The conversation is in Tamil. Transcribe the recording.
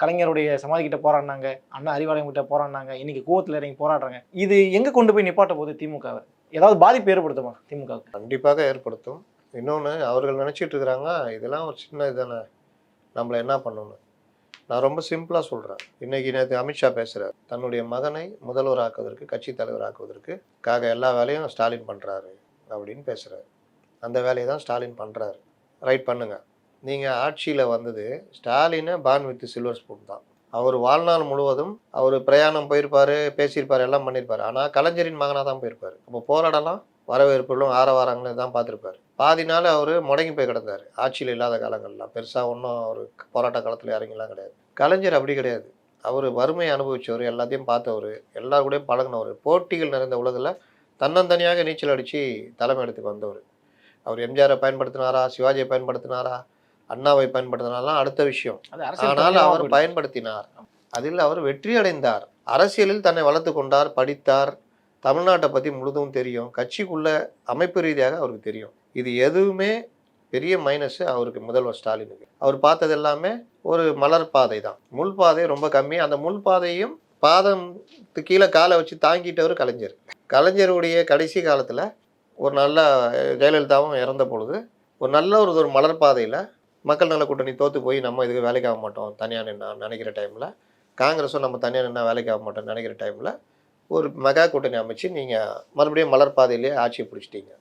கலைஞருடைய சமாதி கிட்ட போராடினாங்க, அண்ணா அறிவாலயம் கிட்ட போராடினாங்க, இன்னைக்கு கூவத்தில் இறங்கி போராடுறாங்க. இது எங்கே கொண்டு போய் நிப்பாட்ட போகுது திமுகவை? ஏதாவது பாதிப்பு ஏற்படுத்துமா திமுகவுக்கு? கண்டிப்பாக ஏற்படுத்தும். இன்னொன்று அவர்கள் நினச்சிட்டு இருக்கிறாங்க, இதெல்லாம் ஒரு சின்ன இதுதானே, நம்மளை என்ன பண்ணணும். நான் ரொம்ப சிம்பிளாக சொல்கிறேன். இன்றைக்கி நேற்று அமித்ஷா பேசுகிறார், தன்னுடைய மகனை முதல்வர் ஆக்குவதற்கு, கட்சி தலைவர் ஆக்குவதற்கு எல்லா வேலையும் ஸ்டாலின் பண்ணுறாரு அப்படின்னு பேசுகிறார். அந்த வேலையை தான் ஸ்டாலின் பண்ணுறாரு. ரைட், பண்ணுங்கள். நீங்கள் ஆட்சியில் வந்தது ஸ்டாலினை பான் வித் சில்வர் ஸ்பூன் தான். அவர் வாழ்நாள் முழுவதும் அவர் பிரயாணம் போயிருப்பார், பேசியிருப்பார், எல்லாம் பண்ணியிருப்பார். ஆனால் கலைஞரின் மகனாக தான் போயிருப்பார். அப்போ போராடலாம், வரவேற்புகளும் ஆரவாரங்களும் தான் பார்த்துருப்பார். பாதி நாள் அவர் முடங்கி போய் கிடந்தார் ஆட்சியில் இல்லாத காலங்கள்லாம். பெருசாக ஒன்றும் அவர் போராட்ட காலத்தில் இறங்கிலாம் கிடையாது. கலைஞர் அப்படி கிடையாது. அவர் வறுமையை அனுபவித்தவர், எல்லாத்தையும் பார்த்தவர், எல்லாரு கூடயும் பழகினவர், போட்டிகள் நிறைந்த உலகில் தன்னந்தனியாக நீச்சல் அடித்து தலைமை இடத்துக்கு வந்தவர். அவர் எம்ஜிஆரை பயன்படுத்தினாரா, சிவாஜியை பயன்படுத்தினாரா, அண்ணாவை பயன்படுத்தினாலாம் அடுத்த விஷயம். ஆனால் அவர் பயன்படுத்தினார், அதில் அவர் வெற்றி அடைந்தார். அரசியலில் தன்னை வளர்த்து கொண்டார், படித்தார், தமிழ்நாட்டை பற்றி முழுதும் தெரியும், கட்சிக்குள்ள அமைப்பு ரீதியாக அவருக்கு தெரியும். இது எதுவுமே பெரிய மைனஸ் அவருக்கு, முதல்வர் ஸ்டாலினுக்கு. அவர் பார்த்தது எல்லாமே ஒரு மலர் பாதை தான், முள் பாதை ரொம்ப கம்மி. அந்த முள் பாதையும் பாதத்துக்கு கீழே காலை வச்சு தாங்கிட்டவர் கலைஞர். கலைஞருடைய கடைசி காலத்தில் ஒரு நல்ல, ஜெயலலிதாவும் இறந்த பொழுது ஒரு நல்ல ஒரு மலர் பாதையில் மக்கள் நல கூட்டணி தோற்று போய் நம்ம இதுக்கு வேலைக்கு ஆக மாட்டோம் தனியாக நின்னா நினைக்கிற டைமில், காங்கிரஸும் நம்ம தனியாக நின்னா வேலைக்கு ஆக மாட்டோம் நினைக்கிற டைமில் ஒரு மெகா கூட்டணி அமைச்சு நீங்கள் மறுபடியும் மலர் பாதையிலேயே ஆட்சியை பிடிச்சிட்டீங்க.